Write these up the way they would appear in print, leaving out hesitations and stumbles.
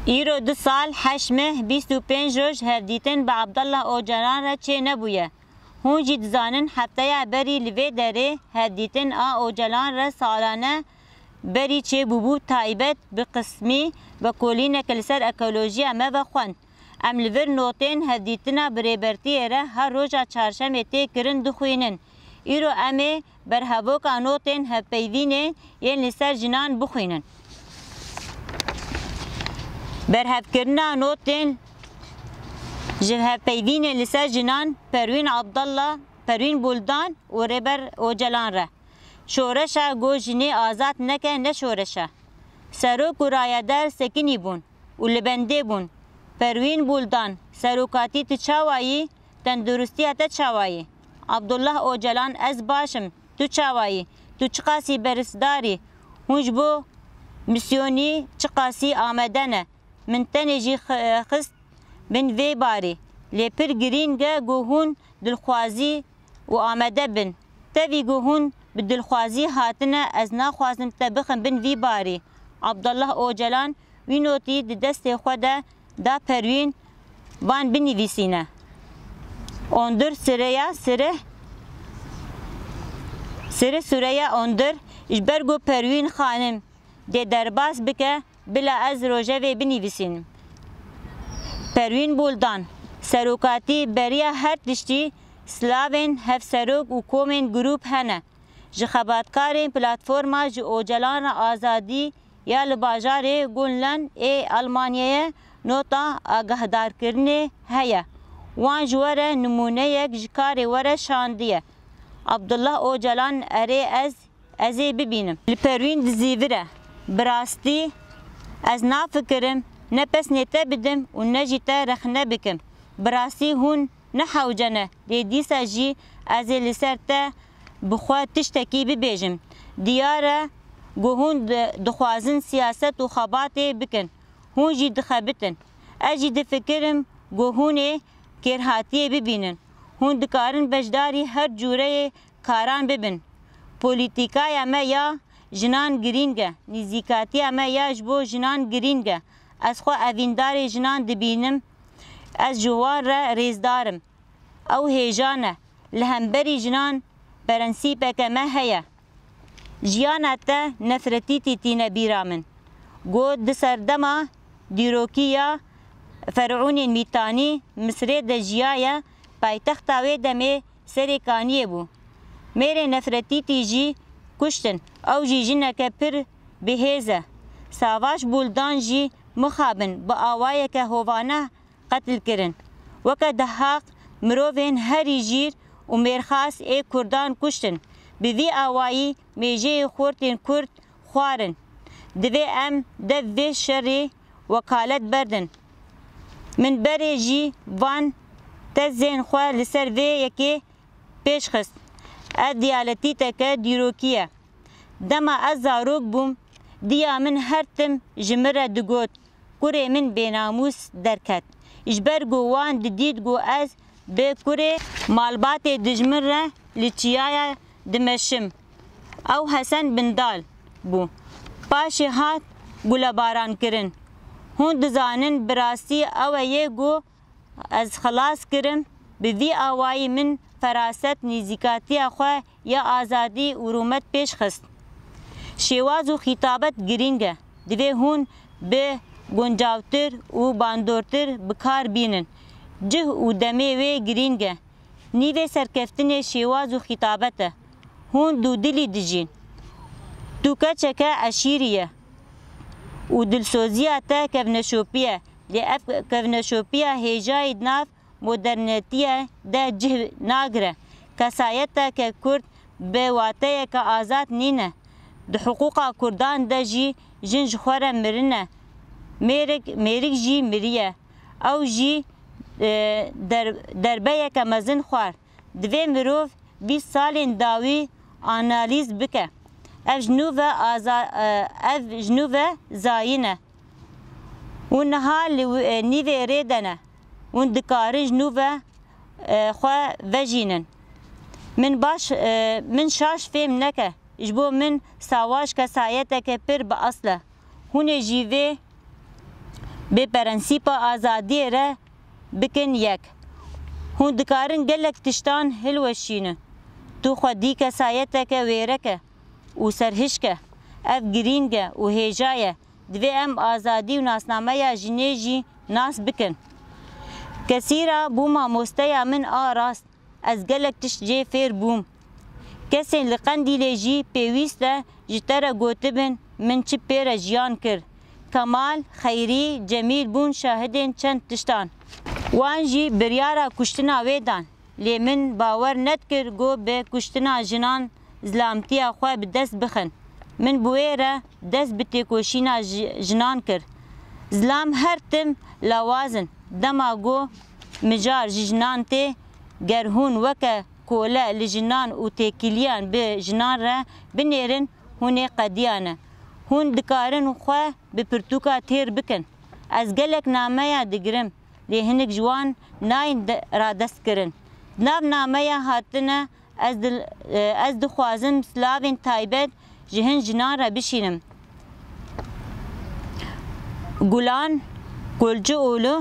ایرو 2 سال 8 مه 25 روز هفدیتن به عبدالله اوجلان را چه نبویه. هون جی دزانن هفته بری لوی داره هفدیتن اوجلان را سالانه بری چه بوبو تایبت به قسمی و کلین کلسر اکولوژی امه و خوند. ام لور نوتین هفدیتنا بریبرتی را هر روزا چهارشنبه تی کرن دخوینن. ایرو امه بر هواکا نوتین هفپیوینه یین لسر جنان بخوینن. برهفکرنا نوتین هفپیوینه لسر جنان پروین عبدالله پروین بولدان و ریبر اوجلان را. شورشا گو جنی آزاد نکه نشورشا. سروک و رایدار سکنی بون و لبنده بون. پروین بولدان سروکاتی تچاوایی تندرستی تچاوایی. عبدالله اوجلان از باشم تو چاوایی تو چقاسی برسداری هنج بو میسیونی چقاسی آمدنه من تنجی خست بن وی باری لیپر گرینگه گوهون دلخوازی و آمده بن تاوی گوهون بدلخوازی هاتنه از ناخوازم تبخم بن وی باری. عبدالله اوجلان وینوتی دست خوده دا پروین وان بنویسینه. اندر سره سوریه اندر اجبرگو پروین خانم ده درباس بکه بلا از روژه و بنویسینم. پروین بولدان سروکاتی بریا هر تشتی سلاوین هف سروک و کومین گروپ هنه. جخباتکارین پلاتفورما جو اوجلان آزادی یا لباجار گونلن آلمانیه نوتا آگهدار کرنه هیا. وان جواره نمونه یک جکاری وره شاندیه. عبدالله اوجلان اره ازی ببینم. لپروین دزیوره براستی از نافکرم نپس نیته بدم و نجیته رخنه بکم. براستی هون نحوجنه دیسا جی ازی لسرته بخواه تشتکی ببیجم. دیاره گوهون دخوازن سیاست و خباته بکن. هون جی دخبتن. اجی دفکرم گوهونه کرهاتیه ببینن. هون دکارن بجداری هر جوره کاران ببین. پولیتیکای اما یا جنان گرینگه. نزیکاتی اما یا جبو جنان گرینگه. از خو اویندار جنان دبینم. از جوار را ریزدارم. او هیجانه. لهمبری جنان پرنسیپه که ما هیا. جیانتا نفرتی تیتینه بیرامن. گود دسردما دیروکیا فرعون میتانی مصر دجیایا پایتخت آوی دمه سریکانیه بو. میره نفرتی تیجی کشتن او جی جنکه پر بهیزه. ساواش بولدان جی مخابن با آوائه که هوانه قتل کرن. وکه دهاق مروفین هری جیر و میرخاص کردان کشتن. بوی آوایی میجه خورتین کرد خوارن. دوی ام دوی شری وکالت بردن. من بری جی وان تزین خواه لسر وی یکی پیش خست. دیالتی تکه دیروکیه. دما از زاروک بوم دیا من هر تم جمره دگوت کره من بیناموس درکت. اجبر گو وان دید گو از به کره مالبات دجمره لچیای دمشم. او حسن بندال بو. پاش هات گل باران کرن. هون دزانن براستی او یگو از خلاص کرم به وی آوایی من فراست نیزیکاتی خواه یا آزادی و رومت پیش خست. شیواز و خطابت گرینگه. دوی هون به گنجاوتر و باندورتر بکار بینن. جه و دمه وی گرینگه. نیوه سرکفتن شیواز و خطابته. هون دو دلی دجین. دوکه چکه اشیریه. و دلسوزیه تا کفنشوپیه. لیف کفنشوپیه هیجای ناف مدرنیتیه ده جه ناگره. کسایت که کرد به واته که آزاد نینه. ده حقوق کردان ده جی جنج خوره مرنه. میرک جی مریه. او جی دربه که مزن خوار. دوی مروف 20 سالین داوی آنالیز بکه. اف جنوب زاینه. اون حال نیوه ریدنه. اون دکاره جنوب خواه وجینن. من شاش فهم نکه. اجبو من سواش که سایته که پر با اصله. هونه جیوه به پرنسیپا آزادی را بکن یک. هون دکارن گلک تشتان هلوشینه. تو خودی که سایته که ویره که و سرهش که اف گرینگه و هیجایه دوی ام آزادی و ناسنامه یا جنیجی ناس بکن. کسی را بوما مسته من آراست از گلک تشت جی فیر بوم. کسی لقندی لیجی پیویسته جتره گوتبن من چی پیر جیان کر. کمال خیری جمیل بون شاهدین چند تشتان. وانجی بریارا کشتنا ویدان. لی من باور ند کر گو به کشتنا جنان زلامتی خواه به دست بخن. من بویره دست به تکوشینا جنان کر. زلام هر تم لوازن دما گو مجار جنان تی گرهون وکه کوله لجنان و تکیلیان به جنان را بنیرن هونه قدیانه. هون دکارن خواه به پرتوکا تیر بکن. از گلک نامه یا دگرم لی هنک جوان ناین را دست کرن. ناو نامه یا هاتنه از دخوازم سلاوین تایبت جهن جنان را بشینم. گلان گلجه اولو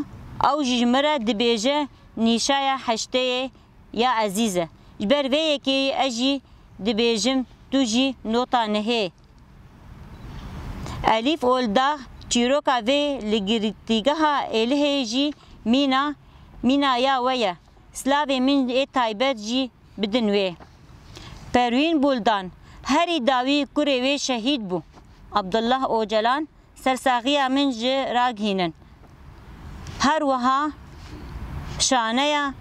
او جمره دبیجه نیشای حشته یا عزیزه. جبر وی که اجی دبیجم تو جی نوتا نهی. الیف اولدا چیروکا وی لگریتیگه ها اله جی مینا یا ویا. سلاوی من ای تایبت جی بدن وی. پروین بولدان هری داوی کره وی شهید بو. عبدالله اوجلان سرساقی من جی راگهینن. هر وها شانه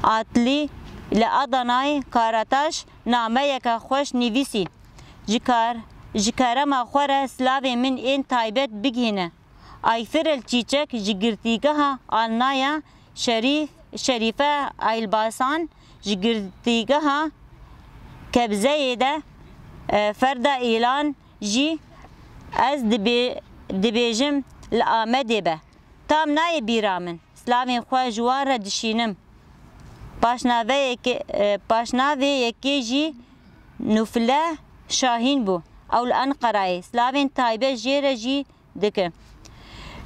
عطلی لأدنای کاراتاش نامه یک خوش نویسی. جکاره ما خوره سلاوی من این تایبت بگینه. ایفرل چیچک جگرتیگه ها آلنایا شریفه ایلباسان جگرتیگه ها کبزه ده فرد ایلان جی از دبیجم لآمده به. تام نای بیرامن سلاوی خواه جوار را دشینم. پاشناوی یکی جی نفله شاهین بو. اول انقرای سلاوین تایبه جیره جی دکه.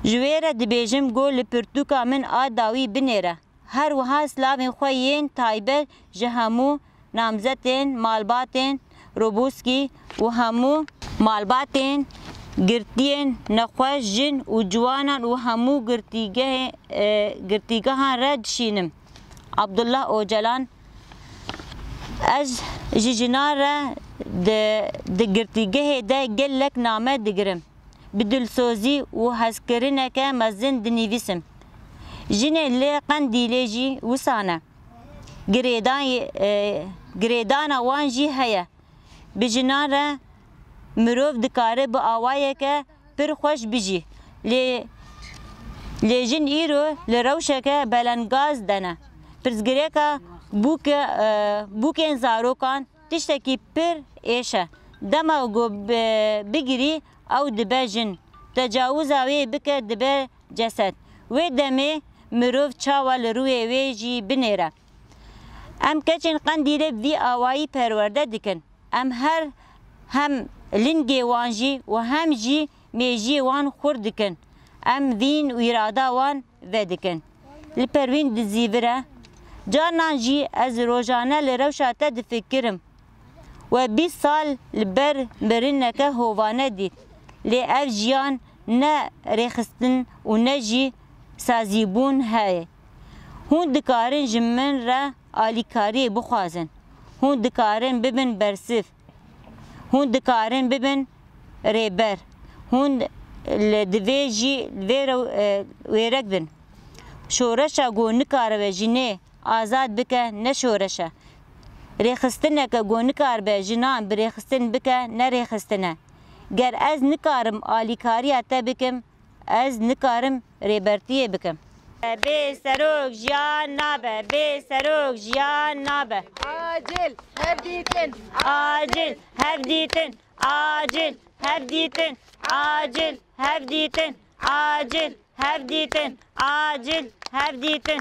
جویره دبیجم گول پرتوکا من آداوی بنیره. هر وها سلاوین خواه تایبه جهمو نامزتین مالباتین روبوسکی و همو مالباتین گرتین نخواه جن و جوانان و همو گرتیگه ها رد شینم. عبدالله اوجلان از جنان را ده گرتیگه ده گلک نامه دگرم. بدلسوزی و حسکرینه که مزن دنیویسم. جنه لی قندیلی جی وسانه. گریدان وان جی هیا. بجنان را مروف دکاره با آوائه که پر خوش بجی. لی جن ایرو لروشه که بلنگاز دنه. پرزگره که بوکن زاروکان تشتکی پر ایشه. دما گو بگیری او دبه جن. تجاوز آوی بکه دبه جسد. وی دمه مروف چاوال روی وی جی بنیره. ام کچن قندیره وی آوائی پرورده دکن. ام هم لنگی وان جی و هم جی میجی وان خورد دکن. ام وین و اراده وان ودکن. لپروین دزیوره جانان جی از روزانه لروشاته دفکرم. و 20 سال لبر برنکه هوانه دید. لی اف جیان نه ریخستن و نه جی سازیبون های. هون دکارن جمن را آلیکاری بخوازن. هون دکارن ببن برسف. هون دکارن ببن ریبر. هون لدوی جی ویرک دن. شورشا گو نکاره و جنه آزاد بکه نه شورشه. ریخستنه که گو نکار به جنان بریخستن بکه نه ریخستنه. گر از نکارم آلیکاری اتا بکم از نکارم ریبرتیه بکم. بی سروک جیان نابه بی سروک جیان نابه عاجل هفدیتن عاجل هفدیتن عاجل هفدیتن عاجل هفدیتن عاجل هفدیتن عاجل هفدیتن